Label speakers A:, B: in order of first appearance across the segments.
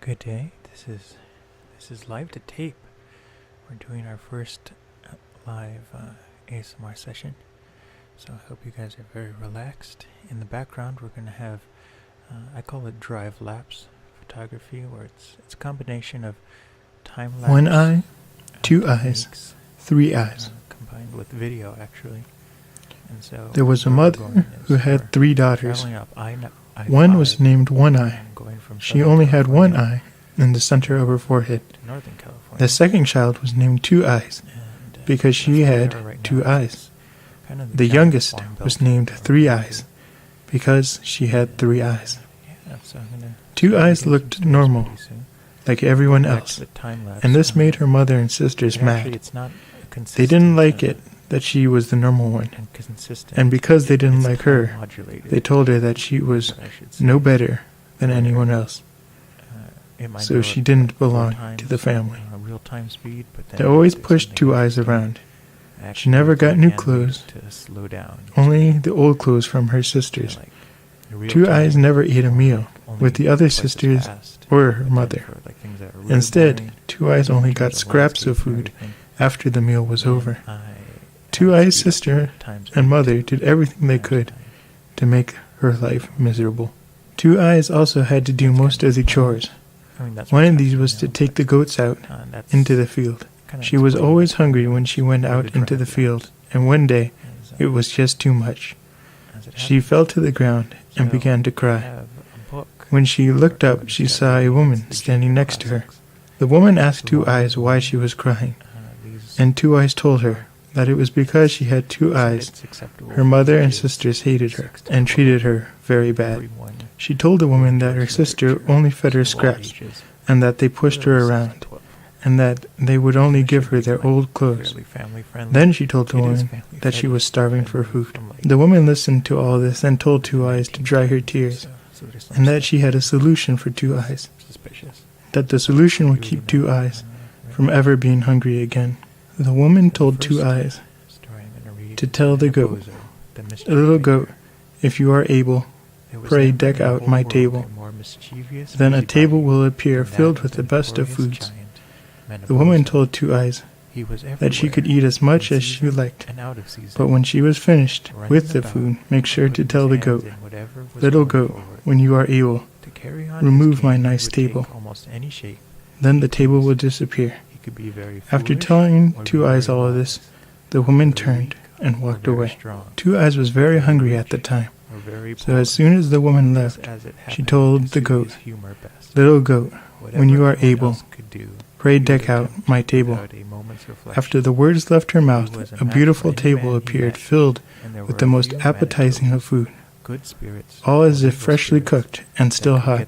A: Good day. This is live to tape. We're doing our first live ASMR session. So I hope you guys are very relaxed. In the background, we're going to have I call it drive lapse photography, where it's a combination of time lapse,
B: one eye, two eyes, three eyes,
A: combined with video actually. And so
B: there was a mother who had 3 daughters. One was named One Eye. She only had one eye in the center of her forehead. The second child was named Two Eyes because she had 2 eyes. The youngest was named Three Eyes because she had 3 eyes. 2 eyes looked normal, like everyone else, and this made her mother and sisters mad. They didn't like it that she was the normal one, and because they didn't like her, they told her that she was no better than anyone else, so she didn't belong to the family. They always pushed Two Eyes around. She never got new clothes, only the old clothes from her sisters. Two Eyes never ate a meal with the other sisters or her mother. Instead, Two Eyes only got scraps of food after the meal was over. Two Eyes' sister and mother did everything they could to make her life miserable. Two Eyes also had to do most of the chores. One of these was to take the goats out into the field. She was always hungry when she went out into the field, and one day it was just too much. She fell to the ground and began to cry. When she looked up, she saw a woman standing next to her. The woman asked Two Eyes why she was crying, and Two Eyes told her that it was because she had 2 eyes. Her mother and sisters hated her and treated her very bad. She told the woman that her sister only fed her scraps, and that they pushed her around, and that they would only give her their old clothes. Then she told the woman that she was starving for food. The woman listened to all this and told Two Eyes to dry her tears, and that she had a solution for Two Eyes, that the solution would keep Two Eyes from ever being hungry again. The woman told Two Eyes to tell the goat, "Little goat, if you are able, pray deck out my table. Then a table will appear filled with the best of foods." The woman told Two Eyes that she could eat as much as she liked, but when she was finished with the food, make sure to tell the goat, "Little goat, when you are able, remove my nice table." Then the table will disappear. After telling Two Eyes all of this, the woman turned and walked away. Two Eyes was very hungry at the time, so as soon as the woman left, she told the goat, "Little goat, when you are able, pray deck out my table." After the words left her mouth, a beautiful table appeared filled with the most appetizing of food, all as if freshly cooked and still hot.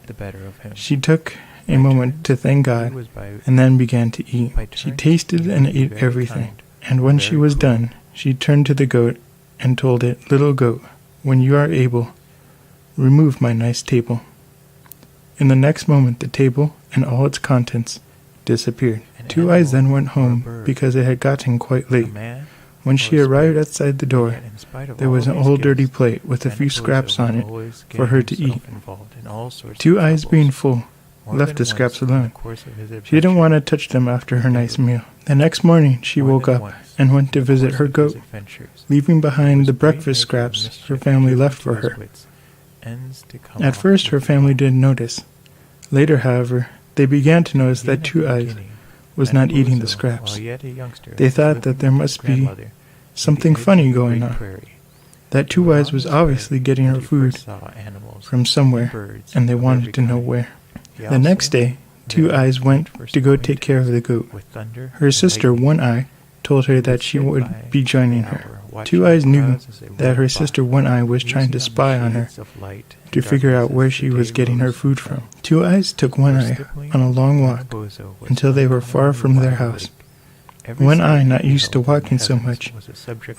B: She took a moment to thank God, and then began to eat. She tasted and ate everything, and when she was done, she turned to the goat and told it, "Little goat, when you are able, remove my nice table." In the next moment, the table and all its contents disappeared. Two Eyes then went home because it had gotten quite late. When she arrived outside the door, there was an old dirty plate with a few scraps on it for her to eat. Two Eyes, being full, left the scraps alone. She didn't want to touch them after her nice meal. The next morning, she woke up and went to visit her goat, leaving behind the breakfast scraps her family left for her. At first, her family didn't notice. Later, however, they began to notice that Two Eyes was not eating the scraps. They thought that there must be something funny going on, that Two Eyes was obviously getting her food from somewhere, and they wanted to know where. The next day, Two Eyes went to go take care of the goat. Her sister, One Eye, told her that she would be joining her. Two Eyes knew that her sister One Eye was trying to spy on her to figure out where she was getting her food from. Two Eyes took One Eye on a long walk until they were far from their house. One Eye, not used to walking so much,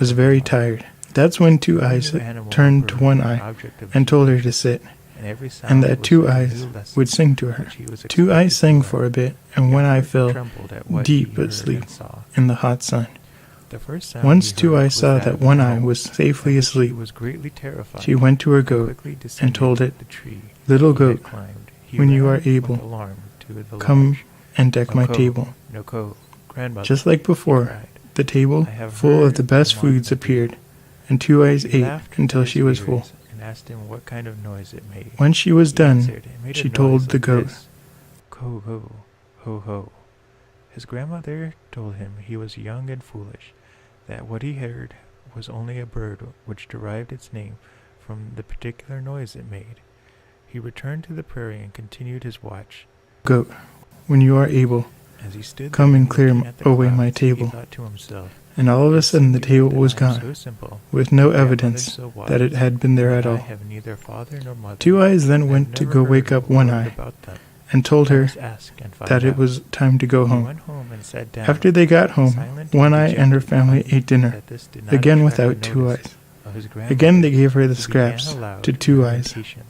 B: was very tired. That's when Two Eyes turned to One Eye and told her to sit, and that Two Eyes would sing to her. Two Eyes sang for a bit, and One Eye fell deep asleep in the hot sun. Once Two Eyes saw that One Eye was safely asleep, she went to her goat and told it, "Little goat, when you are able,
A: to the
B: come
A: lodge.
B: and deck my table.
A: Noko, grandmother,
B: Just like
A: he
B: before,
A: cried.
B: the table
A: I have
B: full of
A: heard
B: the best
A: your
B: foods
A: mom.
B: appeared, and Two Eyes
A: He
B: ate
A: laughed
B: until
A: at
B: she
A: his
B: was full.
A: fears and asked him what kind of noise it made.
B: When she was
A: He
B: done,
A: answered, "It made a
B: she
A: noise
B: told the
A: like
B: goat,
A: this. Ho ho, ho ho." His grandmother told him he was young and foolish, that what he heard was only a bird which derived its name from the particular noise it made. He returned to the prairie and continued his watch.
B: "Goat, when you are able,
A: As he stood
B: come
A: there
B: and clear
A: looking at the
B: away my
A: clouds, he
B: table."
A: thought to himself,
B: And all of a
A: "It
B: sudden the
A: seems
B: table
A: that
B: was
A: I am
B: gone,
A: so simple,
B: with no
A: my grandmother
B: evidence
A: so
B: that it
A: wise,
B: had been there
A: that
B: at
A: I
B: all.
A: have neither father nor mother.
B: Two Eyes then
A: I
B: went
A: have
B: to
A: never
B: go
A: heard
B: wake
A: a
B: up One
A: word
B: Eye
A: about them.
B: and told
A: I
B: her
A: must ask and find
B: that it
A: out."
B: was time to go
A: He
B: home.
A: went home and sat down,
B: After they got home,
A: silent
B: One Eye and her
A: dejected,
B: family
A: finding
B: ate dinner,
A: that this did not
B: again
A: attract the
B: without Two
A: notice
B: Eyes.
A: of his
B: Again
A: grandmother.
B: they gave her the
A: He began
B: scraps
A: aloud
B: to
A: in
B: Two Eyes,
A: lamentations.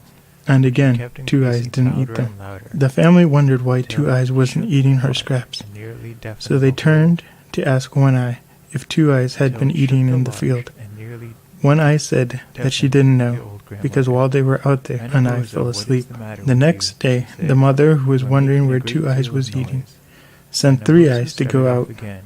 B: and
A: She
B: again
A: kept
B: Two Eyes
A: increasing
B: didn't eat
A: louder
B: them.
A: and louder,
B: The family wondered why
A: till
B: Two Eyes
A: she
B: wasn't
A: shook
B: eating
A: the
B: her
A: lodge
B: scraps.
A: and nearly deafened
B: So they
A: the whole
B: turned to ask One Eye if Two Eyes had
A: till
B: been
A: it shook
B: eating in the
A: lodge
B: field.
A: and nearly
B: One Eye said that she
A: deafened
B: didn't
A: the
B: know,
A: old
B: because
A: grandmother.
B: while they were out there, One Eye
A: "Manabozho,
B: fell
A: what is
B: asleep.
A: the matter
B: The
A: with
B: next
A: you?"
B: day,
A: she said.
B: the mother, who was
A: "You are
B: wondering
A: making a
B: where
A: great
B: Two Eyes
A: deal
B: was
A: of
B: eating,
A: noise."
B: sent Three
A: Manabozho
B: Eyes to
A: started
B: go
A: off
B: out
A: again,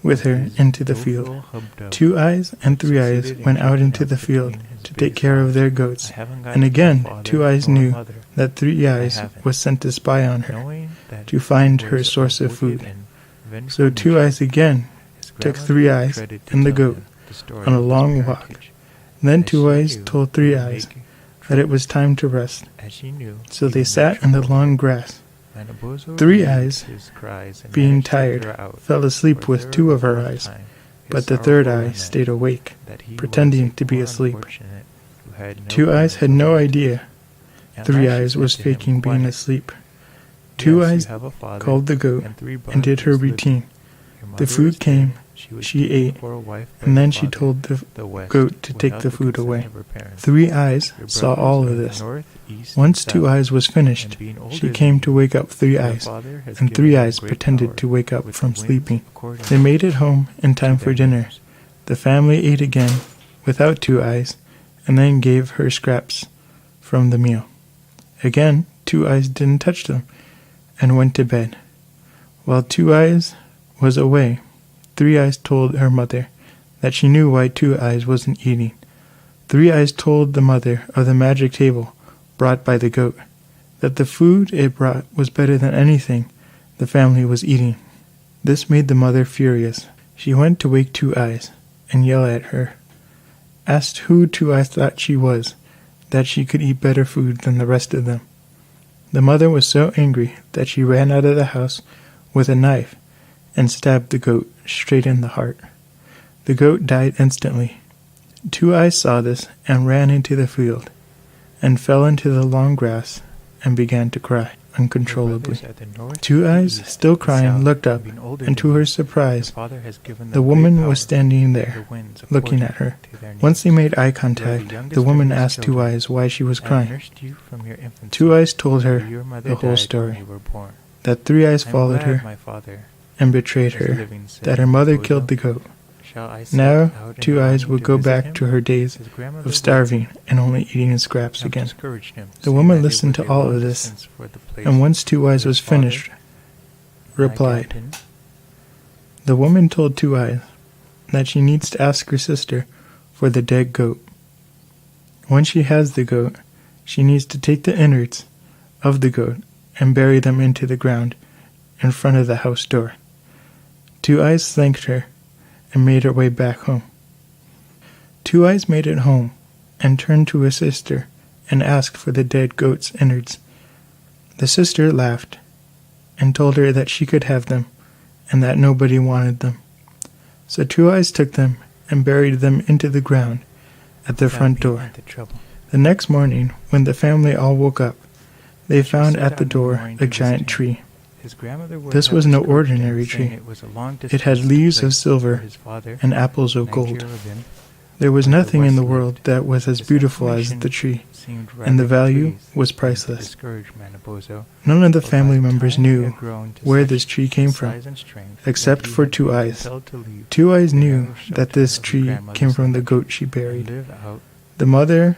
B: with her
A: his
B: into the
A: doleful
B: field.
A: hubdub.
B: Two Eyes and Three Eyes
A: Succeeded in
B: went out
A: keeping
B: into
A: up
B: the field
A: between his
B: to
A: big
B: take care of
A: sides.
B: their
A: "I
B: goats,
A: haven't got
B: and
A: no
B: again
A: father
B: Two Eyes
A: nor a
B: knew
A: mother."
B: that Three
A: I
B: Eyes
A: haven't.
B: was sent to spy on her,
A: Knowing that
B: to find
A: he
B: her
A: was
B: source
A: a
B: of
A: wicked
B: food.
A: and vengeful
B: So Two
A: nature,
B: Eyes again
A: his
B: took
A: grandmother
B: Three Eyes
A: dreaded to
B: and the
A: tell
B: goat
A: him the story
B: on a
A: of his
B: long walk.
A: parentage,
B: Then
A: as
B: Two
A: she
B: Eyes
A: knew
B: told
A: he
B: Three
A: would
B: Eyes
A: make
B: that it
A: trouble.
B: was time to rest.
A: As she knew,
B: So
A: he
B: they
A: would make
B: sat in the
A: trouble.
B: long grass.
A: Manabozho
B: Three
A: relieved
B: Eyes,
A: his cries and
B: being
A: managed to
B: tired,
A: draw out,
B: fell asleep
A: for
B: with
A: third
B: two
A: or
B: of her
A: fourth
B: eyes,
A: time, his
B: but the third
A: sorrowful
B: eye
A: lament
B: stayed awake,
A: that he
B: pretending
A: was a
B: to be
A: poor
B: asleep.
A: unfortunate who had no
B: Two Eyes had
A: parents
B: no
A: alive.
B: idea
A: At
B: Three
A: last she
B: Eyes
A: said
B: was
A: to him,
B: faking being
A: "Quiet.
B: asleep. Two
A: Yes, you
B: Eyes
A: have a father
B: called the goat
A: and three
B: and did her
A: brothers living.
B: routine.
A: Your
B: The
A: mother
B: food
A: is dead.
B: came,
A: Was
B: she
A: taken
B: ate,
A: for a wife by
B: and
A: your
B: then she
A: father,
B: told the
A: the West,
B: goat to take
A: without
B: the food
A: consent
B: away.
A: of her parents.
B: Three Eyes
A: Your
B: saw
A: brothers
B: all
A: are
B: of
A: in the
B: this.
A: north, east,
B: Once
A: and
B: Two
A: south,
B: Eyes was finished,
A: and being older
B: she
A: than
B: came
A: you,
B: to wake up Three
A: your
B: Eyes,
A: father has
B: and
A: given
B: Three
A: him
B: Eyes
A: great
B: pretended
A: power
B: to wake up
A: with the
B: from
A: winds
B: sleeping.
A: according
B: They made it home in time
A: to
B: for
A: their
B: dinner.
A: names.
B: The family ate again, without Two Eyes, and then gave her scraps from the meal. Again, Two Eyes didn't touch them, and went to bed. While Two Eyes was away, Three Eyes told her mother that she knew why Two Eyes wasn't eating. Three Eyes told the mother of the magic table brought by the goat, that the food it brought was better than anything the family was eating. This made the mother furious. She went to wake Two Eyes and yell at her, asked who Two Eyes thought she was, that she could eat better food than the rest of them. The mother was so angry that she ran out of the house with a knife and stabbed the goat straight in the heart. The goat died instantly. Two Eyes saw this and ran into the field, and fell into the long grass and began to cry uncontrollably. Two Eyes, still crying, looked up, and to her surprise, the woman was standing there, looking at her. Once they made eye contact, the woman asked Two Eyes why she was crying. Two Eyes told her the whole story, that Three Eyes followed her and betrayed her, that her mother killed the goat. Now Two Eyes would go back to her days of starving and only eating scraps again. The woman listened to all of this, and once Two Eyes was finished, replied. The woman told Two Eyes that she needs to ask her sister for the dead goat. When she has the goat, she needs to take the innards of the goat and bury them into the ground in front of the house door. Two Eyes thanked her and made her way back home. Two Eyes made it home and turned to her sister and asked for the dead goat's innards. The sister laughed and told her that she could have them and that nobody wanted them. So Two Eyes took them and buried them into the ground at the front door. The next morning, when the family all woke up, they found at the door a giant tree. This was no ordinary tree. It had leaves of silver and apples of gold. There was nothing in the world that was as beautiful as the tree, and the value was priceless. None of the family members knew where this tree came from, except for Two Eyes. Two Eyes knew that this tree came from the goat she buried. The mother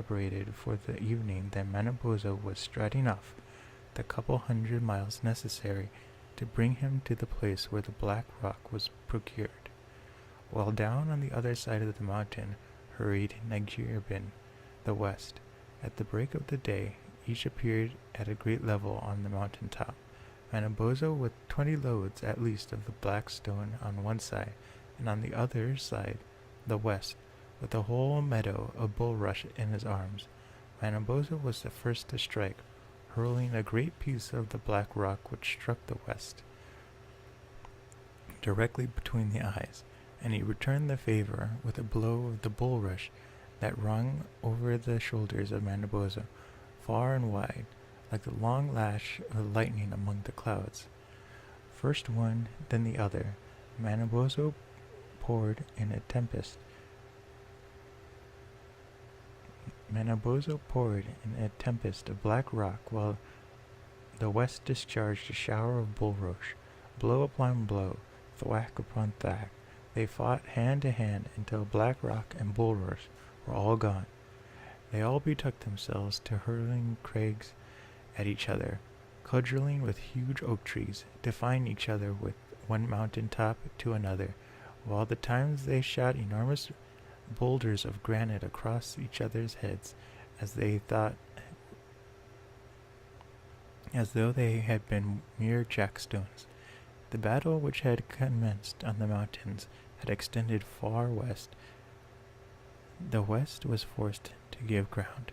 A: separated for the evening that Manabozho was striding off the couple 100 miles necessary to bring him to the place where the black rock was procured, while down on the other side of the mountain hurried Nagyarbin, the west. At the break of the day, each appeared at a great level on the mountain top. Manabozho with 20 loads at least of the black stone on one side, and on the other side, the west, with a whole meadow of bulrush in his arms. Manabozho was the first to strike, hurling a great piece of the black rock which struck the west, directly between the eyes, and he returned the favor with a blow of the bulrush that rung over the shoulders of Manabozho, far and wide, like the long lash of lightning among the clouds. First one, then the other, Manabozho poured in a tempest. Manabozho poured in a tempest of black rock, while the west discharged a shower of bulrush, blow upon blow, thwack upon thwack. They fought hand to hand until black rock and bulrush were all gone. They all betook themselves to hurling crags at each other, cudgeling with huge oak trees, defying each other with one mountain top to another, while the times they shot enormous boulders of granite across each other's heads, as though they had been mere jackstones. The battle, which had commenced on the mountains, had extended far west. The west was forced to give ground.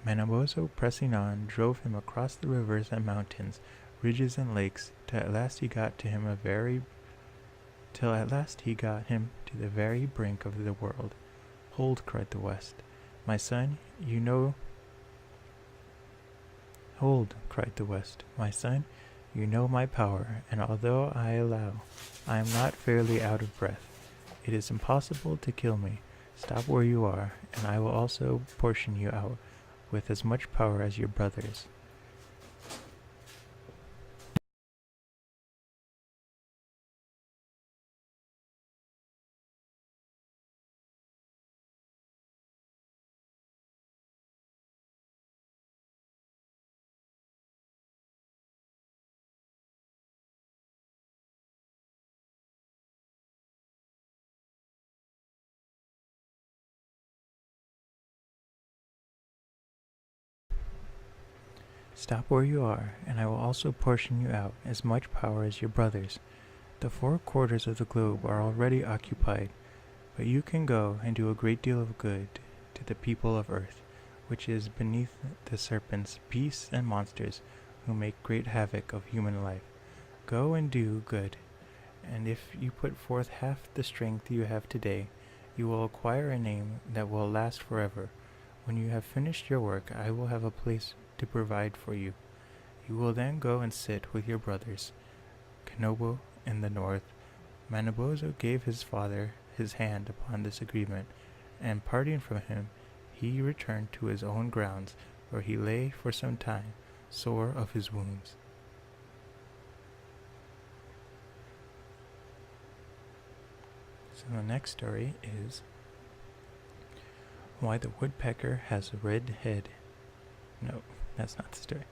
A: Manabozho, pressing on, drove him across the rivers and mountains, ridges and lakes, till at last he got him to the very brink of the world. Hold, cried the west. My son, you know my power, and although I allow I am not fairly out of breath, it is impossible to kill me. Stop where you are, and I will also portion you out with as much power as your brothers. Stop where you are, and I will also portion you out as much power as your brothers. The 4 quarters of the globe are already occupied, but you can go and do a great deal of good to the people of earth, which is beneath the serpents, beasts, and monsters who make great havoc of human life. Go and do good, and if you put forth half the strength you have today, you will acquire a name that will last forever. When you have finished your work, I will have a place to provide for you. You will then go and sit with your brothers, Kanobo in the north. Manabozho gave his father his hand upon this agreement, and parting from him, he returned to his own grounds, where he lay for some time, sore of his wounds. So the next story is Why the Woodpecker Has a Red Head. No, that's not the story.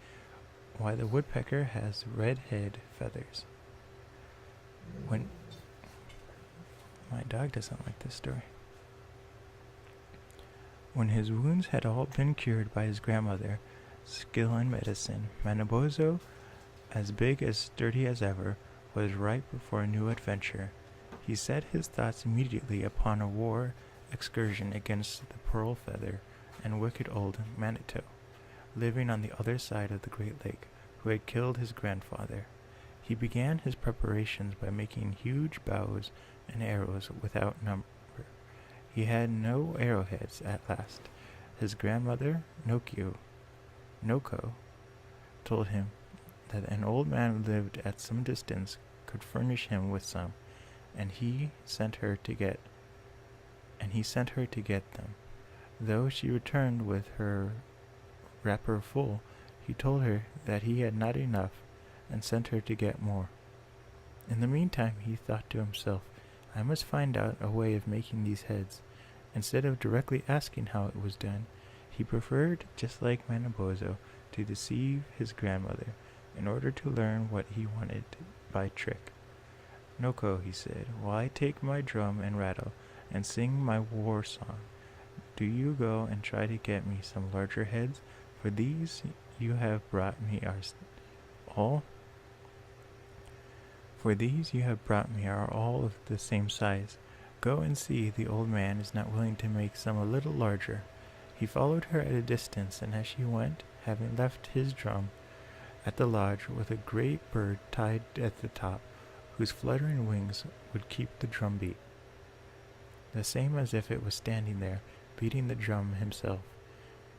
A: Why the woodpecker has red head feathers. When my dog doesn't like this story. When his wounds had all been cured by his grandmother, skill in medicine, Manabozho, as big as sturdy as ever, was ripe for a new adventure. He set his thoughts immediately upon a war excursion against the pearl feather and wicked old Manito, living on the other side of the great lake, who had killed his grandfather. He began his preparations by making huge bows and arrows without number. He had no arrowheads at last. His grandmother, Noko, told him that an old man who lived at some distance could furnish him with some, and he sent her to get them. Though she returned with her wrapper full, he told her that he had not enough and sent her to get more. In the meantime, he thought to himself, I must find out a way of making these heads. Instead of directly asking how it was done, he preferred, just like Manabozho, to deceive his grandmother in order to learn what he wanted by trick. Noko, he said, while I take my drum and rattle and sing my war song, do you go and try to get me some larger heads, for these you have brought me are all. For these you have brought me are all of the same size. Go and see, the old man is not willing to make some a little larger. He followed her at a distance, and as she went, having left his drum at the lodge with a great bird tied at the top, whose fluttering wings would keep the drum beat, the same as if it was standing there, beating the drum himself.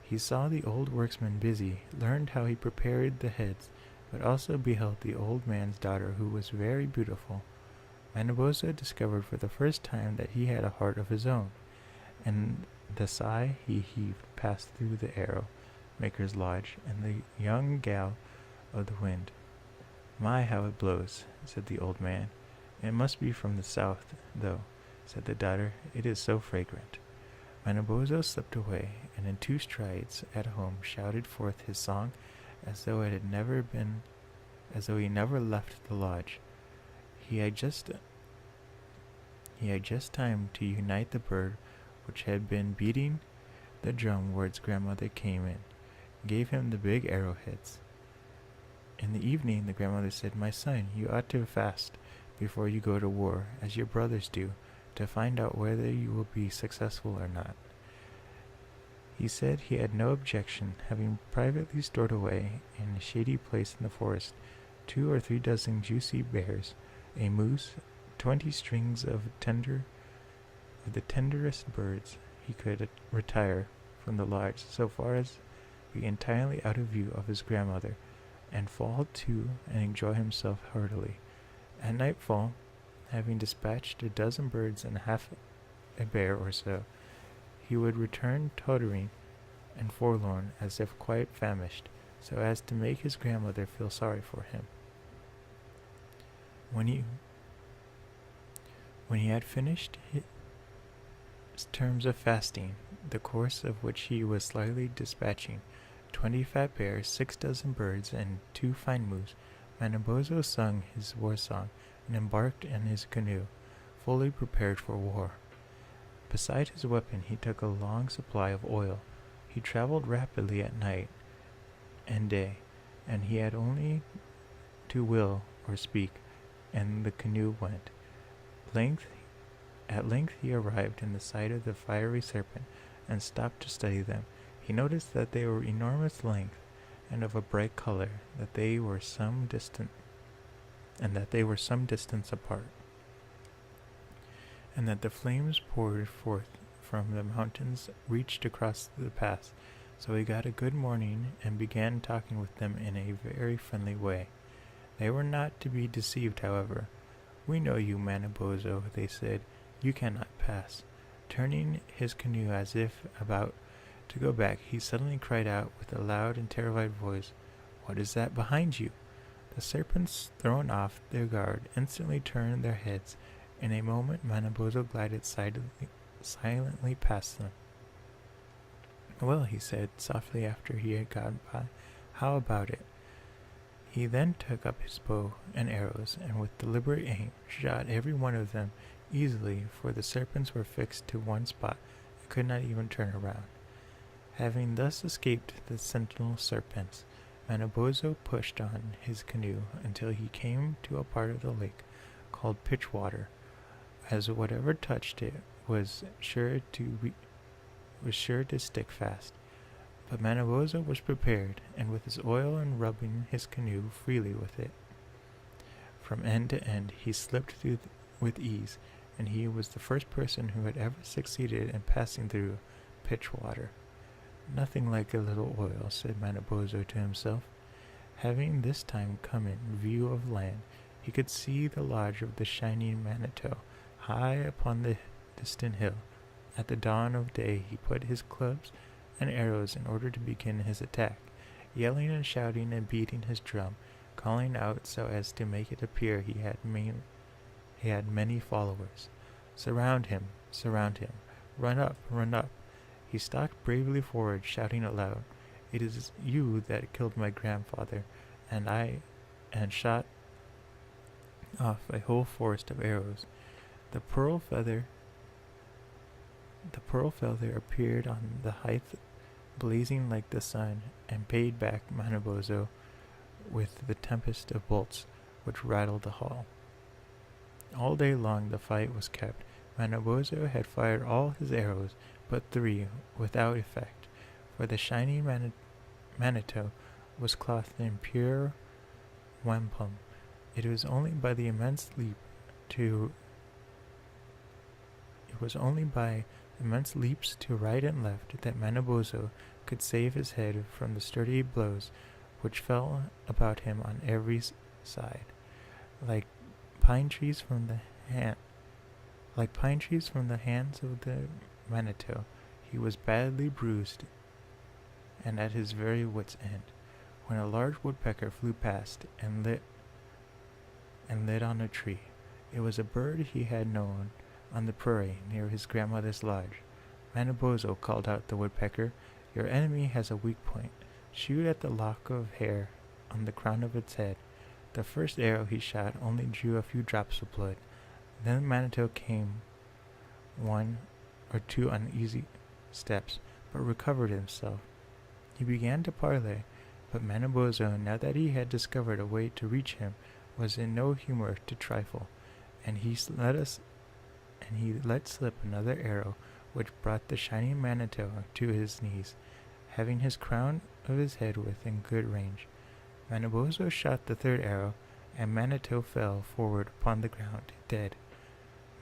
A: He saw the old workman busy, learned how he prepared the heads, but also beheld the old man's daughter, who was very beautiful. Manabozho discovered for the first time that he had a heart of his own, and the sigh he heaved passed through the arrow maker's lodge and the young gal of the wind. My, how it blows, said the old man. It must be from the south, though, said the daughter. It is so fragrant. Manabozho slipped away, and in 2 strides at home shouted forth his song as though he never left the lodge. He had just time to unite the bird which had been beating the drum where its grandmother came in, gave him the big arrowheads. In the evening the grandmother said, My son, you ought to fast before you go to war, as your brothers do, to find out whether you will be successful or not. He said he had no objection, having privately stored away in a shady place in the forest 2 or 3 dozen juicy bears, a moose, 20 strings of the tenderest birds. He could retire from the lodge so far as be entirely out of view of his grandmother, and fall to and enjoy himself heartily. At nightfall, having dispatched a dozen birds and half a bear or so, he would return tottering and forlorn, as if quite famished, so as to make his grandmother feel sorry for him. When he had finished his terms of fasting, the course of which he was slyly dispatching 20 fat bears, 6 dozen birds, and 2 fine moose, Manabozho sung his war song and embarked in his canoe, fully prepared for war. Beside his weapon he took a long supply of oil. He traveled rapidly at night and day, and he had only to will or speak, and the canoe went. At length he arrived in the sight of the fiery serpent, and stopped to study them. He noticed that they were enormous length, and of a bright color, that they were some distance apart, and that the flames poured forth from the mountains reached across the pass. So he got a good morning and began talking with them in a very friendly way. They were not to be deceived, however. We know you, Manabozho, they said. You cannot pass. Turning his canoe as if about to go back, he suddenly cried out with a loud and terrified voice, What is that behind you? The serpents, thrown off their guard, instantly turned their heads. In a moment Manabozho glided silently past them. Well, he said softly after he had gone by, how about it? He then took up his bow and arrows, and with deliberate aim shot every one of them easily, for the serpents were fixed to one spot and could not even turn around. Having thus escaped the sentinel serpents, Manabozho pushed on his canoe until he came to a part of the lake called Pitchwater, as whatever touched it was sure to stick fast. But Manabozho was prepared, and with his oil and rubbing his canoe freely with it from end to end, he slipped through with ease, and he was the first person who had ever succeeded in passing through Pitchwater. Nothing like a little oil, said Manabozho to himself. Having this time come in view of land, he could see the lodge of the shining Manito high upon the distant hill. At the dawn of day he put his clubs and arrows in order to begin his attack, yelling and shouting and beating his drum, calling out so as to make it appear he had many followers. Surround him, run up, run up. He stalked bravely forward, shouting aloud, It is you that killed my grandfather, and shot off a whole forest of arrows. The pearl feather appeared on the height, blazing like the sun, and paid back Manabozho with the tempest of bolts which rattled the hall. All day long the fight was kept. Manabozho had fired all his arrows but 3 without effect, for the shining Manito was clothed in pure wampum. It was only by immense leaps to right and left that Manabozho could save his head from the sturdy blows which fell about him on every side, like pine trees from the hands of the Manito. He was badly bruised and at his very wits' end, when a large woodpecker flew past and lit on a tree. It was a bird he had known on the prairie near his grandmother's lodge. Manabozho called out the woodpecker, "Your enemy has a weak point. Shoot at the lock of hair on the crown of its head." The first arrow he shot only drew a few drops of blood. Then Manito came 1 or 2 uneasy steps, but recovered himself. He began to parley, but Manabozho, now that he had discovered a way to reach him, was in no humor to trifle, and he let slip another arrow which brought the shining Manito to his knees, having his crown of his head within good range. Manabozho shot the third arrow, and Manito fell forward upon the ground, dead.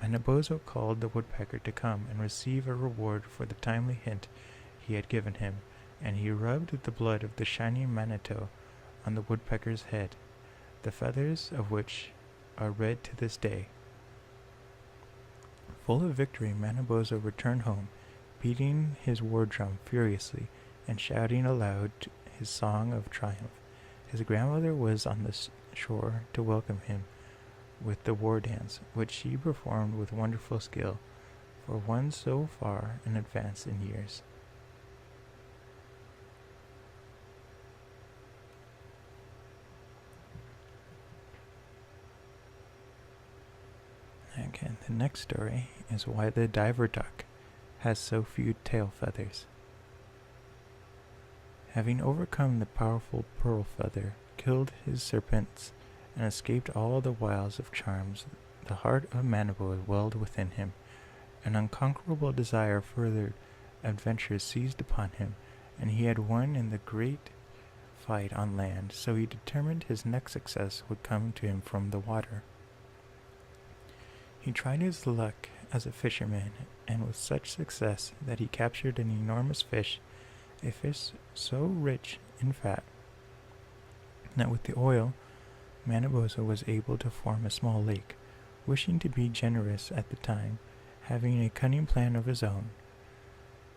A: Manabozho called the woodpecker to come and receive a reward for the timely hint he had given him, and he rubbed the blood of the shining Manito on the woodpecker's head, the feathers of which are red to this day. Full of victory, Manabozho returned home, beating his war drum furiously and shouting aloud his song of triumph. His grandmother was on the shore to welcome him with the war dance, which she performed with wonderful skill for one so far in advance in years. Okay, the next story is why the diver duck has so few tail feathers. Having overcome the powerful pearl feather, killed his serpents, and escaped all the wiles of charms, the heart of Manabozho welled within him. An unconquerable desire for further adventures seized upon him, and he had won in the great fight on land, so he determined his next success would come to him from the water. He tried his luck as a fisherman, and with such success that he captured an enormous fish, a fish so rich in fat that with the oil Manabozho was able to form a small lake. Wishing to be generous at the time, having a cunning plan of his own,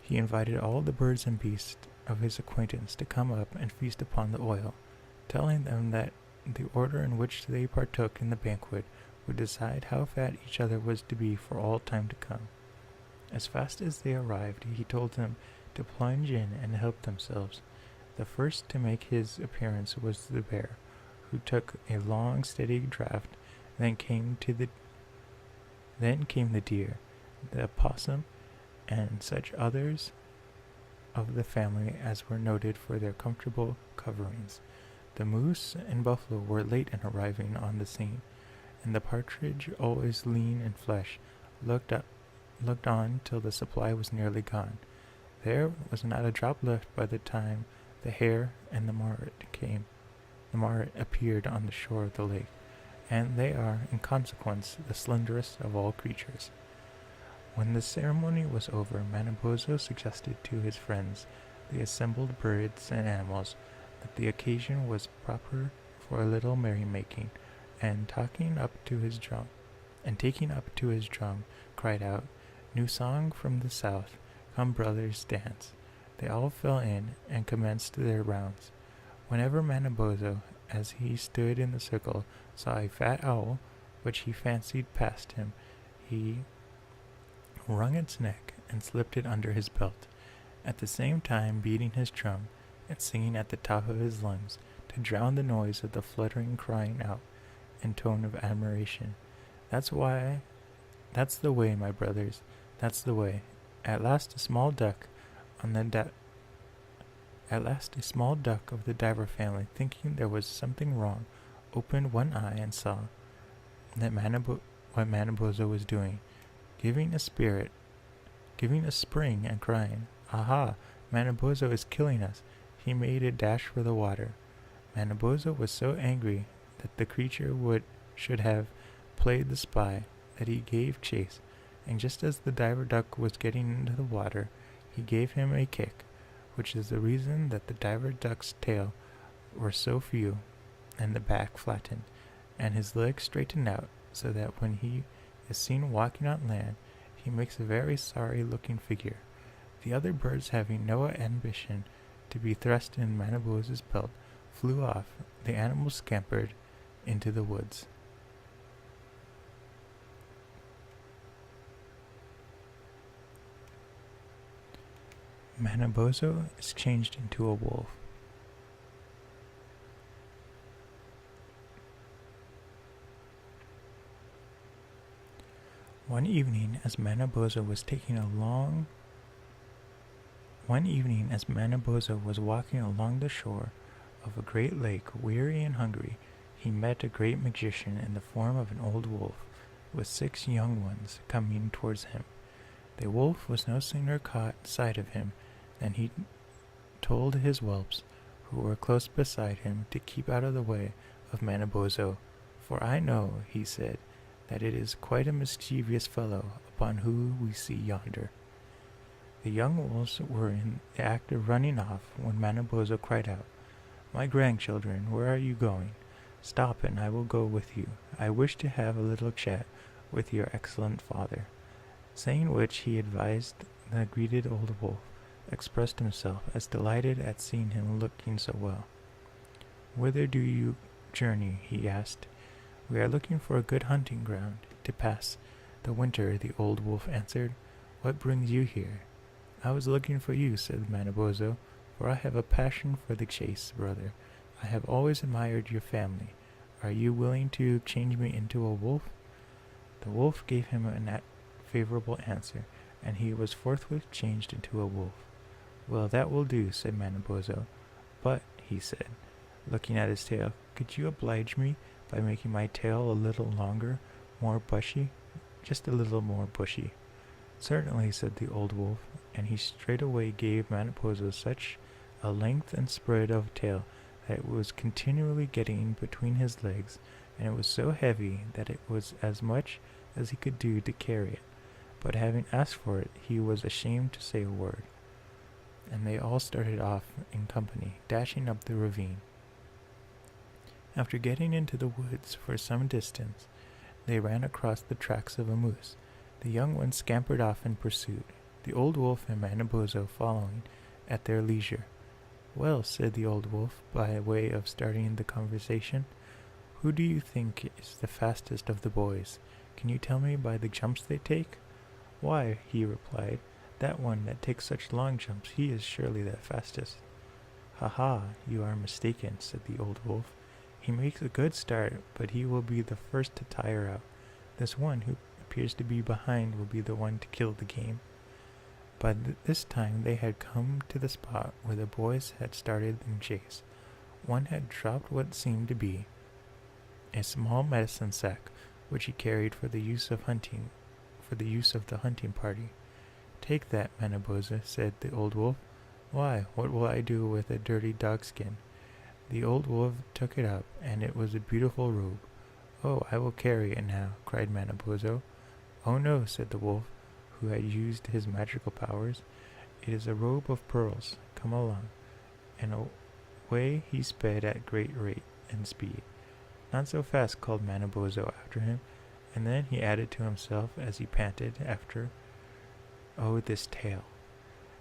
A: he invited all the birds and beasts of his acquaintance to come up and feast upon the oil, telling them that the order in which they partook in the banquet would decide how fat each other was to be for all time to come. As fast as they arrived, he told them to plunge in and help themselves. The first to make his appearance was the bear, who took a long, steady draught. Then came the deer, the opossum, and such others of the family as were noted for their comfortable coverings. The moose and buffalo were late in arriving on the scene, and the partridge, always lean in flesh, looked on till the supply was nearly gone. There was not a drop left by the time the hare and the marten came. The marten appeared on the shore of the lake, and they are, in consequence, the slenderest of all creatures. When the ceremony was over, Manabozho suggested to his friends, the assembled birds and animals, that the occasion was proper for a little merrymaking, and taking up to his drum, cried out, "New song from the south, come brothers, dance." They all fell in and commenced their rounds. Whenever Manabozho, as he stood in the circle, saw a fat owl, which he fancied passed him, he wrung its neck and slipped it under his belt, at the same time beating his drum and singing at the top of his lungs to drown the noise of the fluttering crying out in tone of admiration. That's the way, my brothers, that's the way. At last a small duck of the diver family, thinking there was something wrong, opened one eye and saw that what Manabozho was doing, giving a spring and crying, "Aha! Manabozho is killing us!" He made a dash for the water. Manabozho was so angry that the creature should have played the spy that he gave chase, and just as the diver duck was getting into the water, he gave him a kick, which is the reason that the diver duck's tail were so few, and the back flattened, and his legs straightened out, so that when he is seen walking on land, he makes a very sorry-looking figure. The other birds, having no ambition to be thrust in Manabozho's belt, flew off. The animals scampered into the woods. Manabozho is changed into a wolf. One evening, as Manabozho was walking along the shore of a great lake, weary and hungry, he met a great magician in the form of an old wolf, with 6 young ones coming towards him. The wolf was no sooner caught sight of him than he told his whelps, who were close beside him, to keep out of the way of Manabozho, "For I know," he said, "that it is quite a mischievous fellow upon whom we see yonder." The young wolves were in the act of running off when Manabozho cried out, "My grandchildren, where are you going? Stop, and I will go with you. I wish to have a little chat with your excellent father." Saying which, he advised the greeted old wolf, expressed himself as delighted at seeing him looking so well. "Whither do you journey?" he asked. "We are looking for a good hunting ground to pass the winter," the old wolf answered. "What brings you here?" "I was looking for you," said Manabozho, "for I have a passion for the chase, brother. I have always admired your family. Are you willing to change me into a wolf?" The wolf gave him a favorable answer, and he was forthwith changed into a wolf. "Well, that will do," said Manabozho. "But," he said, looking at his tail, "could you oblige me by making my tail a little longer, more bushy, just a little more bushy?" "Certainly," said the old wolf, and he straightway gave Manabozho such a length and spread of tail that it was continually getting between his legs, and it was so heavy that it was as much as he could do to carry it. But having asked for it, he was ashamed to say a word. And they all started off in company, dashing up the ravine. After getting into the woods for some distance, they ran across the tracks of a moose. The young ones scampered off in pursuit, the old wolf and Manabozho following at their leisure. "Well," said the old wolf, by way of starting the conversation, "who do you think is the fastest of the boys? Can you tell me by the jumps they take?" "Why," he replied, "that one that takes such long jumps, he is surely the fastest." "Ha ha, you are mistaken," said the old wolf. "He makes a good start, but he will be the first to tire out. This one who appears to be behind will be the one to kill the game." By this time they had come to the spot where the boys had started in chase. One had dropped what seemed to be a small medicine sack, which he carried for the use of the hunting party. "Take that, Manabozho," said the old wolf. "Why, what will I do with a dirty dogskin?" The old wolf took it up, and it was a beautiful robe. "Oh, I will carry it now," cried Manabozho. "Oh no," said the wolf, who had used his magical powers. "It is a robe of pearls. Come along." And away he sped at great rate and speed. "Not so fast," called Manabozho after him, and then he added to himself as he panted after, "Oh, this tail."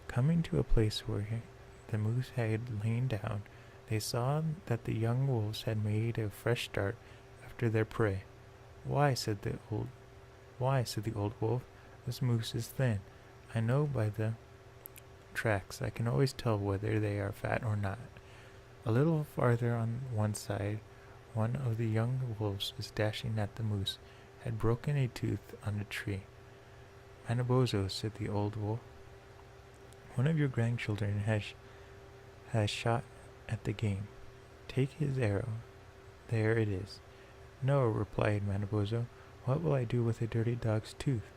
A: Coming to a place where the moose had lain down, they saw that the young wolves had made a fresh start after their prey. Why," said the old wolf, "this moose is thin. I know by the tracks. I can always tell whether they are fat or not." A little farther on one side, one of the young wolves was dashing at the moose, had broken a tooth on a tree. "Manabozho," said the old wolf, "one of your grandchildren has shot at the game. Take his arrow. There it is." "No," replied Manabozho. What will I do with a dirty dog's tooth?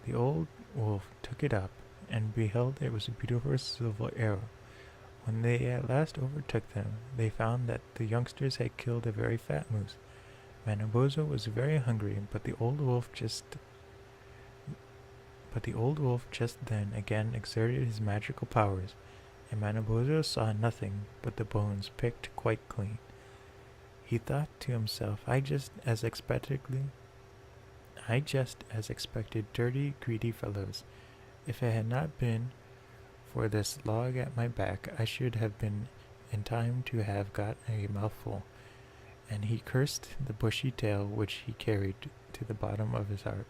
A: The old wolf took it up, and beheld it was a beautiful silver arrow. When they at last overtook them, they found that the youngsters had killed a very fat moose. Manabozho was very hungry, but the old wolf just then again exerted his magical powers, and Manabozho saw nothing but the bones picked quite clean. He thought to himself, I just as expected, dirty, greedy fellows. If it had not been for this log at my back, I should have been in time to have got a mouthful. And he cursed the bushy tail which he carried to the bottom of his heart.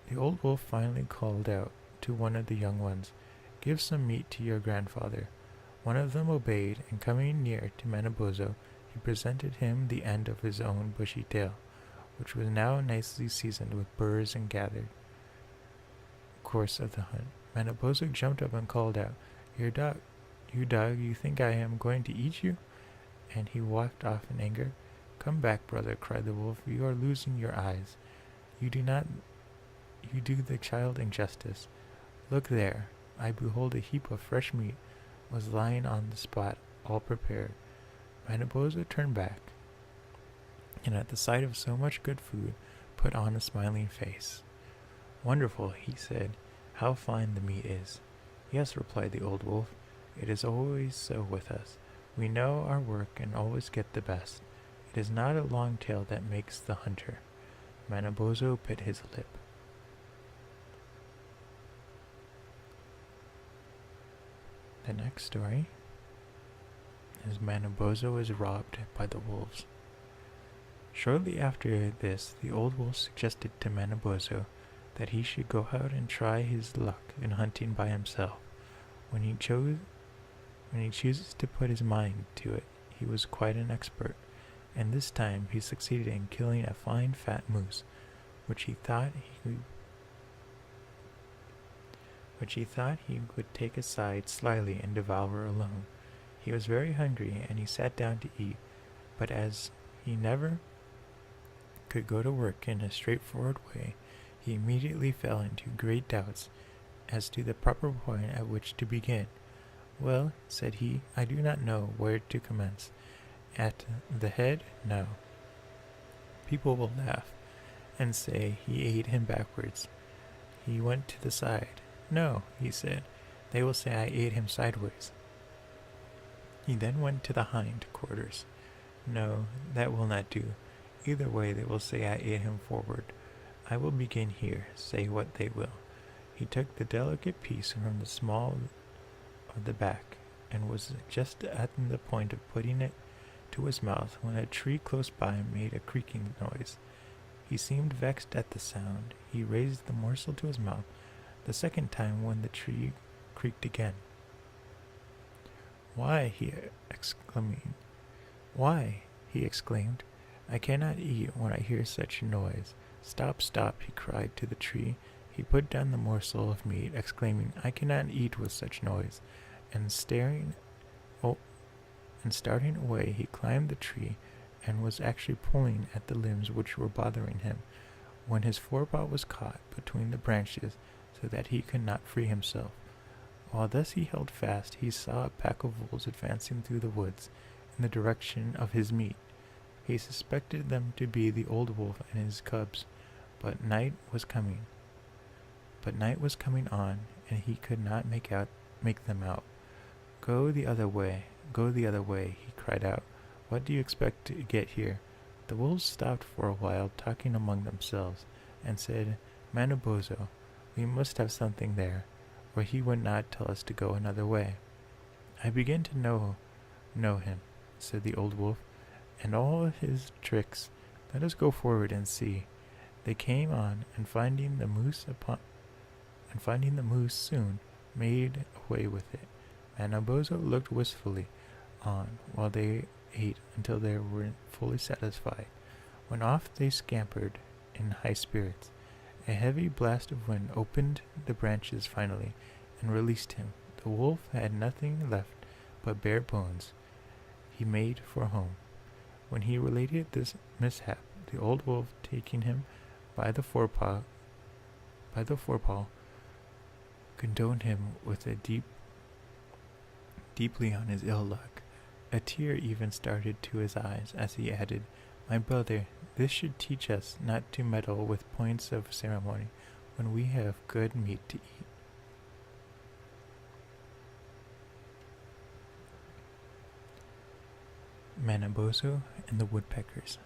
A: The old wolf finally called out to one of the young ones, Give some meat to your grandfather. One of them obeyed, and coming near to Manabozho, he presented him the end of his own bushy tail, which was now nicely seasoned with burrs and gathered course of the hunt. Manabozho jumped up and called out, you dog, you think I am going to eat you? And he walked off in anger. Come back, brother, cried the wolf, you are losing your eyes. You do the child injustice. Look there, I behold a heap of fresh meat was lying on the spot, all prepared. Manabozho turned back, and at the sight of so much good food, put on a smiling face. Wonderful, he said, how fine the meat is. Yes, replied the old wolf, it is always so with us. We know our work and always get the best. It is not a long tail that makes the hunter. Manabozho bit his lip. The next story is Manabozho is robbed by the wolves. Shortly after this, the old wolf suggested to Manabozho that he should go out and try his luck in hunting by himself. When he chooses to put his mind to it, he was quite an expert, and this time he succeeded in killing a fine fat moose, which he thought he would take aside slyly and devour alone. He was very hungry, and he sat down to eat, but as he never could go to work in a straightforward way, he immediately fell into great doubts as to the proper point at which to begin. Well, said he, I do not know where to commence. At the head? No. People will laugh, and say he ate him backwards. He went to the side. No, he said, they will say I ate him sideways. He then went to the hind quarters. No, that will not do. Either way they will say I ate him forward. I will begin here, say what they will. He took the delicate piece from the small of the back, and was just at the point of putting it to his mouth when a tree close by made a creaking noise. He seemed vexed at the sound. He raised the morsel to his mouth the second time when the tree creaked again. Why, he exclaimed, I cannot eat when I hear such a noise. Stop, stop, he cried to the tree. He put down the morsel of meat, exclaiming, I cannot eat with such noise. And starting away, he climbed the tree, and was actually pulling at the limbs which were bothering him, when his forepaw was caught between the branches, so that he could not free himself. While thus he held fast, he saw a pack of wolves advancing through the woods in the direction of his meat. He suspected them to be the old wolf and his cubs, but night was coming on, and he could not make them out. Go the other way, he cried out. What do you expect to get here? The wolves stopped for a while, talking among themselves, and said, Manabozho, we must have something there, or he would not tell us to go another way. I begin to know him, said the old wolf, and all his tricks. Let us go forward and see. They came on, and finding the moose soon made away with it. Manabozho looked wistfully on while they ate until they were fully satisfied, when off they scampered in high spirits. A heavy blast of wind opened the branches finally, and released him. The wolf had nothing left but bare bones. He made for home. When he related this mishap, the old wolf, taking him by the forepaw, condoned him with a deeply on his ill luck. A tear even started to his eyes as he added, "My brother, this should teach us not to meddle with points of ceremony when we have good meat to eat." Manabozho and the Woodpeckers.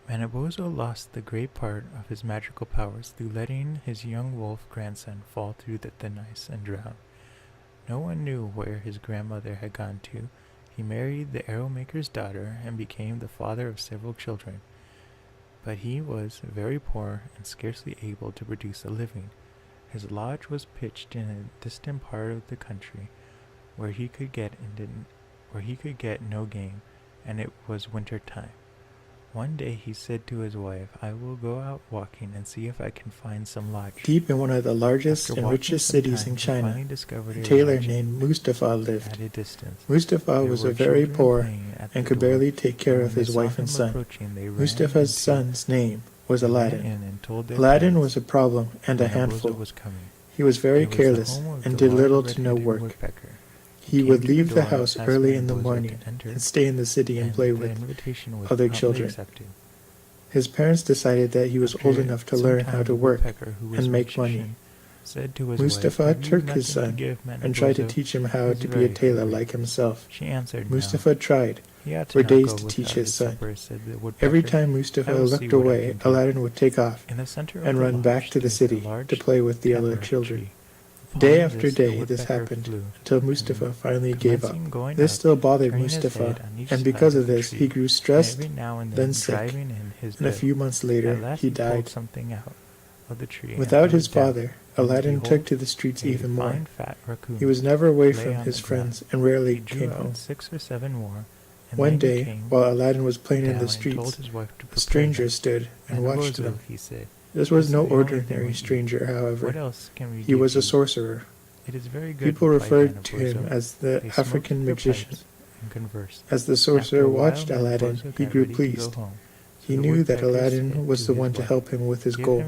A: Manabozho lost the great part of his magical powers through letting his young wolf grandson fall through the thin ice and drown. No one knew where his grandmother had gone to. He married the arrow maker's daughter and became the father of several children. But he was very poor and scarcely able to produce a living. His lodge was pitched in a distant part of the country where he could get no game, and it was winter time. One day he said to his wife, "I will go out walking and see if I can find some lodge."
B: Deep in one of the largest and richest cities in China, a tailor named Mustafa lived.
A: At a distance.
B: Mustafa was very poor and could barely take care of his wife and son. Mustafa's son's name was Aladdin. Aladdin was a problem and a handful. He was very careless and did little to no work. He would leave the house early in the morning and stay in the city and play with other children. His parents decided that he was old enough to learn how to work and make money. Mustafa took his son and tried to teach him how to be a tailor like himself. Mustafa tried for days to teach his son. Every time Mustafa looked away, Aladdin would take off and run back to the city to play with the other children. Day after day this happened, until Mustafa finally gave up. This still bothered Mustafa, and because of this he grew stressed, then sick, and a few months later he died. Without his father, Aladdin took to the streets even more. He was never away from his friends and rarely came home. One day, while Aladdin was playing in the streets, a stranger stood and watched them. This was no ordinary stranger, however. He was a sorcerer. People referred to him as the African magician. As the sorcerer watched Aladdin, he grew pleased. He knew that Aladdin was the one to help him with his goal.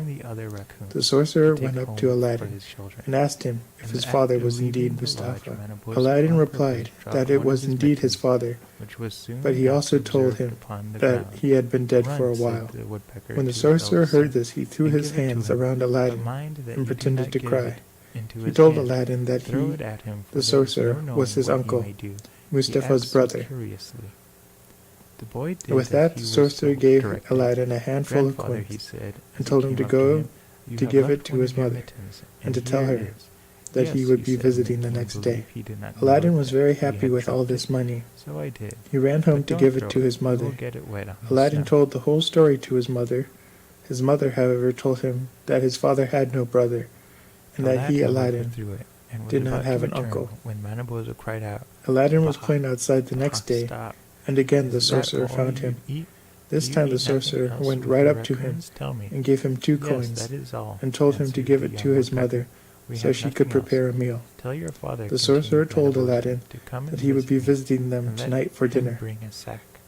B: The sorcerer went up to Aladdin and asked him if his father was indeed Mustafa. Aladdin replied that it was indeed his father, but he also told him that he had been dead for a while. When the sorcerer heard this, he threw his hands around Aladdin and pretended to cry. He told Aladdin that he, the sorcerer, was his uncle, Mustafa's brother. With that, the sorcerer gave Aladdin a handful of coins and told him to go to give it to his mother and to tell her that he would be visiting the next day. Aladdin was very happy with all this money. He ran home to give it to his mother. Aladdin told the whole story to his mother. His mother, however, told him that his father had no brother and that he, Aladdin, did not have an uncle. Aladdin was playing outside the next day, and again the sorcerer found him. This time the sorcerer went right up to him and gave him 2 coins and told him to give it to his mother so she could prepare a meal. The sorcerer told Aladdin that he would be visiting them tonight for dinner.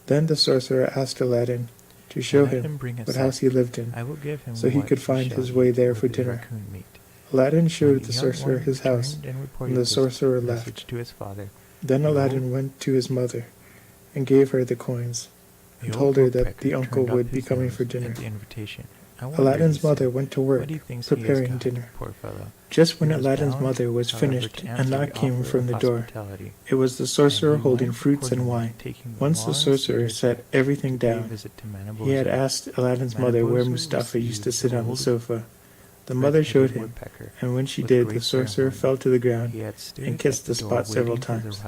B: Then the sorcerer asked Aladdin to show him what house he lived in so he could find his way there for dinner. Aladdin showed the sorcerer his house, and the sorcerer left. Then Aladdin went to his mother and gave her the coins, and told her that the uncle would be coming for dinner. Aladdin's mother went to work, preparing dinner. Just when Aladdin's mother was finished, a knock came from the door. It was the sorcerer holding fruits and wine. Once the sorcerer set everything down, he had asked Aladdin's mother where Mustafa used to sit on the sofa. The mother showed him, and when she did, the sorcerer fell to the ground and kissed the spot several times.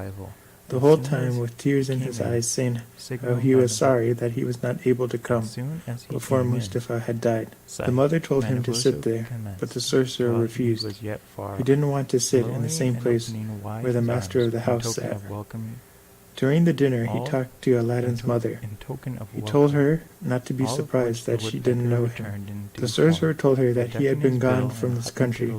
B: The whole time with tears in his eyes, saying how he was sorry that he was not able to come before Mustafa had died. The mother told him to sit there, but the sorcerer refused. He didn't want to sit in the same place where the master of the house sat. During the dinner, he talked to Aladdin's mother. He told her not to be surprised that she didn't know him. The sorcerer told her that he had been gone from this country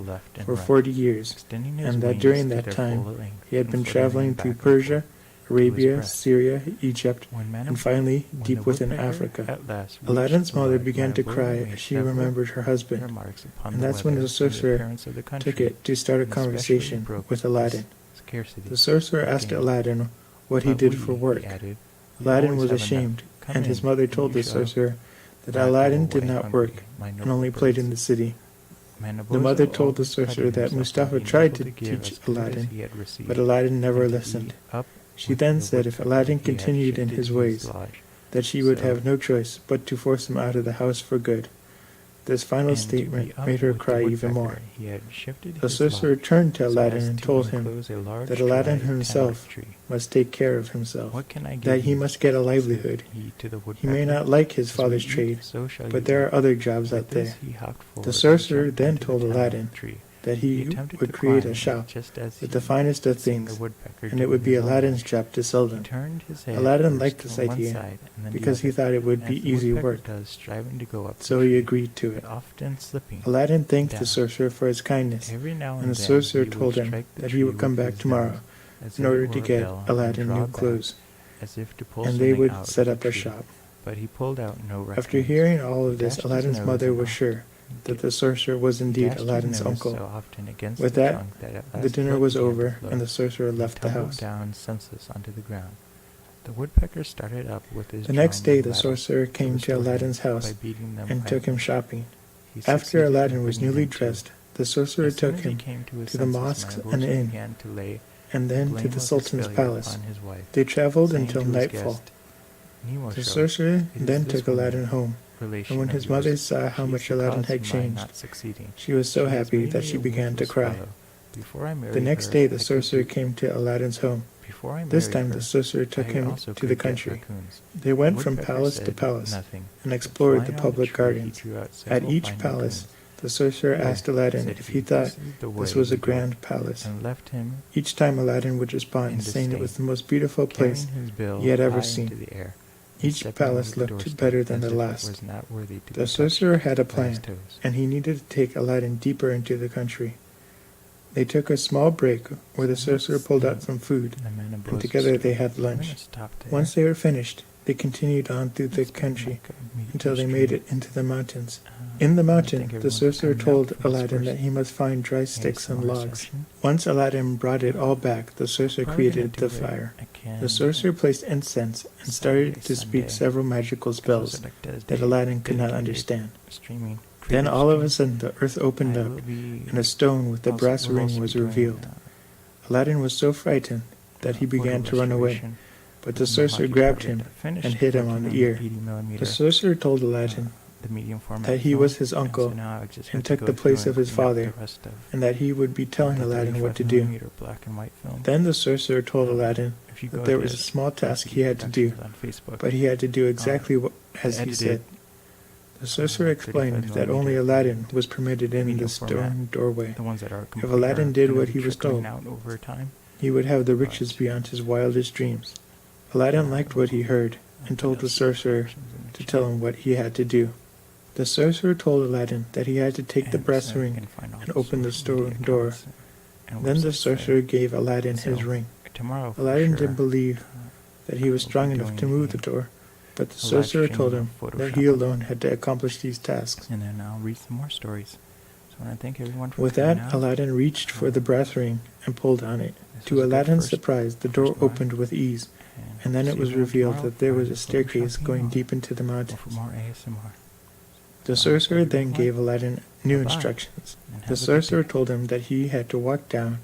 B: for 40 years, and that during that time he had been traveling through Persia, Arabia,
A: breast.
B: Syria, Egypt, and finally
A: when
B: deep
A: the
B: within
A: woodpecker
B: Africa.
A: at last reached
B: Aladdin's
A: the
B: mother
A: large
B: began to
A: Manabur,
B: cry
A: made
B: as she
A: several
B: remembered her husband,
A: remarks upon
B: and
A: the
B: that's when
A: weather
B: the
A: and
B: sorcerer
A: appearance of the country,
B: took it to start a
A: and especially
B: conversation
A: broke
B: with
A: the
B: Aladdin.
A: scarcity
B: The sorcerer
A: of
B: asked
A: game.
B: Aladdin what he
A: But
B: did
A: we,
B: for
A: he
B: work.
A: added, we
B: Aladdin
A: always
B: was
A: have enough.
B: ashamed,
A: Come
B: and his
A: in,
B: mother
A: and
B: told
A: you
B: the
A: shall
B: sorcerer that
A: not go
B: Aladdin did
A: away
B: not
A: hungry,
B: work
A: my
B: and
A: noble
B: only played
A: birds.
B: in the city. The
A: Manabozho
B: mother told the
A: always prided
B: sorcerer that
A: himself on
B: Mustafa
A: being
B: tried
A: able
B: to
A: give
B: teach
A: as good as
B: Aladdin,
A: he had received,
B: but Aladdin never
A: and to
B: listened.
A: eat up
B: She
A: with
B: then
A: the
B: said if
A: woodpecker
B: Aladdin
A: he had
B: continued in
A: shifted
B: his ways,
A: lodge.
B: that she would
A: So-
B: have no choice but to force him out of the house for good. This final
A: And to
B: statement
A: be up
B: made her
A: with the
B: cry even more.
A: woodpecker, he had shifted
B: The
A: his
B: sorcerer
A: lodge
B: turned to
A: so
B: Aladdin
A: as
B: and
A: to
B: told him
A: enclose a large
B: that Aladdin
A: dry
B: himself
A: tamarind tree.
B: must take care of himself,
A: What can I give
B: that he
A: you?
B: must get a
A: said
B: livelihood.
A: he to the
B: He may
A: woodpecker.
B: not like his
A: As we
B: father's
A: eat,
B: trade,
A: so shall
B: but
A: you
B: there
A: eat.
B: are other jobs
A: With
B: out
A: this
B: there.
A: he hopped forward
B: The
A: and
B: sorcerer
A: jumped
B: then
A: into the
B: told
A: tamarind
B: Aladdin
A: tree.
B: that
A: He
B: he
A: attempted
B: would
A: to
B: create
A: climb,
B: a shop
A: just as
B: with
A: he
B: the finest of
A: had seen
B: things,
A: the woodpecker
B: and
A: do
B: it would
A: in
B: be
A: his own
B: Aladdin's
A: lodge.
B: job to sell
A: He
B: them.
A: turned his head
B: Aladdin
A: first
B: liked
A: to
B: this
A: one
B: idea
A: side and then the
B: because he
A: other,
B: thought it would
A: as
B: be
A: the
B: easy
A: woodpecker
B: work,
A: does, striving to go up the
B: so he
A: tree,
B: agreed to it.
A: but often slipping.
B: Aladdin thanked the
A: down.
B: sorcerer for his kindness,
A: Every now
B: and the
A: then
B: sorcerer
A: he would
B: told him
A: strike the
B: that he
A: tree
B: would come
A: with
B: back
A: his
B: tomorrow
A: nose, as
B: in
A: if
B: order
A: it
B: to
A: were a
B: get
A: bell, and
B: Aladdin
A: draw
B: new
A: back,
B: clothes,
A: as if to pull
B: and they
A: something
B: would
A: out
B: set
A: of
B: up
A: the
B: a
A: tree.
B: shop.
A: But he pulled out no
B: After
A: reckonings.
B: hearing all
A: He
B: of this,
A: dashed his
B: Aladdin's
A: nose
B: mother
A: and
B: was
A: off.
B: sure that the sorcerer was
A: He
B: indeed
A: dashed his
B: Aladdin's
A: nose
B: uncle.
A: so often against
B: With
A: the
B: that,
A: trunk that at
B: The
A: last
B: dinner
A: blood
B: was
A: began to
B: over,
A: flow.
B: and the sorcerer
A: He
B: left the
A: tumbled
B: house.
A: down senseless onto the ground. The woodpecker started up with his
B: The next
A: drum
B: day,
A: and
B: the
A: rattle
B: sorcerer
A: to
B: came to
A: restore him
B: Aladdin's house
A: by beating them
B: and took him
A: violently.
B: shopping.
A: He
B: After
A: succeeded in
B: Aladdin was
A: bringing
B: newly
A: him to.
B: dressed, the sorcerer
A: As soon
B: took
A: as he
B: him
A: came to his
B: to the
A: senses,
B: mosques and
A: Manabozho
B: inn,
A: began to lay
B: and
A: the
B: then
A: blame
B: to
A: of
B: the
A: his
B: sultan's
A: failure
B: palace.
A: upon his wife,
B: They traveled
A: saying
B: until
A: to his
B: nightfall.
A: guest, "Nimosho,
B: The sorcerer
A: it is
B: then
A: this
B: took
A: woman,
B: Aladdin home,
A: relation
B: and when
A: of
B: his
A: yours.
B: mother saw how
A: She is
B: much
A: the
B: Aladdin
A: cause
B: had
A: of my
B: changed,
A: not succeeding.
B: she was so
A: She has
B: happy
A: made
B: that
A: me
B: she
A: a
B: began to
A: worthless
B: cry.
A: fellow. Before I married
B: The next
A: her,
B: day,
A: I
B: the
A: could
B: sorcerer
A: do-
B: came to Aladdin's home.
A: Before I
B: This
A: married
B: time,
A: her,
B: the sorcerer took
A: I
B: him
A: also
B: to the
A: could get
B: country.
A: raccoons.
B: They went
A: The
B: from
A: woodpecker
B: palace to
A: said
B: palace
A: nothing,
B: and
A: but
B: explored
A: flying
B: the
A: on
B: public
A: tree, he
B: gardens.
A: drew out
B: At
A: several
B: each
A: fine
B: palace,
A: raccoons.
B: the sorcerer
A: Here,
B: asked Aladdin
A: said
B: if he thought this was a grand palace.
A: and left him
B: Each time Aladdin would
A: in
B: respond, saying it was
A: disdain,
B: the most beautiful place
A: carrying his bill
B: he had ever
A: high
B: seen.
A: into the air, and
B: Each
A: stepping
B: palace
A: over the
B: looked
A: doorstep
B: better than
A: as
B: the
A: if it
B: last.
A: was not worthy to
B: The
A: be
B: sorcerer had a
A: touched by his
B: plan,
A: toes.
B: and he needed to take Aladdin deeper into the country. They took a small break where the sorcerer pulled out some food,
A: The man
B: and
A: abode
B: together
A: still.
B: they had
A: I'm gonna
B: lunch.
A: stop there.
B: Once they were finished, they continued on through the
A: It's been
B: country
A: like a meteor
B: until they made
A: stream.
B: it into the mountains.
A: Uh,
B: In the
A: I
B: mountain,
A: thank
B: the
A: everyone for
B: sorcerer
A: coming out
B: told
A: for this
B: Aladdin
A: first
B: that he must find dry sticks and
A: ASMR
B: logs.
A: session.
B: Once Aladdin brought it all back, the sorcerer
A: Probably gonna
B: created
A: do
B: the
A: it
B: fire.
A: again
B: The sorcerer placed incense and started to speak
A: Sunday.
B: several magical spells
A: Those are like
B: that
A: dedicated-
B: Aladdin could not
A: dedicated
B: understand.
A: streaming,
B: Then
A: creative
B: all of a
A: streaming.
B: sudden the earth opened
A: I
B: up,
A: will be
B: and a stone with a
A: also-
B: brass
A: will
B: ring
A: also
B: was
A: be doing,
B: revealed. Aladdin was so frightened that he
A: photo
B: began to run away,
A: restoration
B: but
A: of
B: the sorcerer
A: Mahadi
B: grabbed
A: project.
B: him
A: I finished
B: and hit him on
A: working
B: the ear.
A: 80mm,
B: The sorcerer told Aladdin
A: the medium format
B: that he
A: film,
B: was his
A: and so
B: uncle
A: now I just
B: and
A: have to
B: took
A: go
B: the
A: through
B: place
A: and
B: of his
A: clean up
B: father,
A: the rest of
B: and that he would be telling
A: the
B: Aladdin what to do.
A: 35mm black and white film.
B: Then the sorcerer told Aladdin
A: If you
B: that
A: go
B: there
A: to
B: was a small task
A: LCD
B: he had to do,
A: Productions on Facebook,
B: but he had to do exactly as he
A: edited,
B: said. The sorcerer explained that only Aladdin was permitted in
A: medium
B: the stone doorway.
A: the ones that are complete
B: Aladdin
A: are
B: did
A: gonna
B: what
A: be
B: he was
A: trickling
B: told,
A: out over time.
B: he would have the riches beyond his wildest dreams. Aladdin liked what he heard and told the sorcerer to tell him what he had to do. The sorcerer told Aladdin that he had to take the brass ring and open the stone door. Then the sorcerer gave Aladdin his ring.
A: Tomorrow, for
B: Aladdin
A: sure,
B: didn't believe that he was
A: I will
B: strong
A: be
B: enough
A: doing
B: to move
A: a
B: the door, but the
A: live
B: sorcerer
A: stream
B: told
A: of
B: him that
A: Photoshop.
B: he alone had to accomplish these tasks.
A: And then I'll read some more stories. So I want to thank everyone for
B: With
A: coming
B: that,
A: out.
B: Aladdin reached for the brass ring and pulled on it.
A: This was
B: To
A: a good
B: Aladdin's
A: first-
B: surprise, the door
A: first one.
B: opened with ease, and then
A: see
B: it was
A: everyone
B: revealed
A: tomorrow
B: that there
A: for
B: was a
A: the
B: staircase
A: Photoshop
B: going
A: email.
B: deep into the
A: Or
B: mountains.
A: for more ASMR.
B: The sorcerer then
A: everyone.
B: gave Aladdin new
A: Bye-bye.
B: instructions.
A: And have
B: The
A: a good
B: sorcerer
A: day.
B: told him that he had to walk down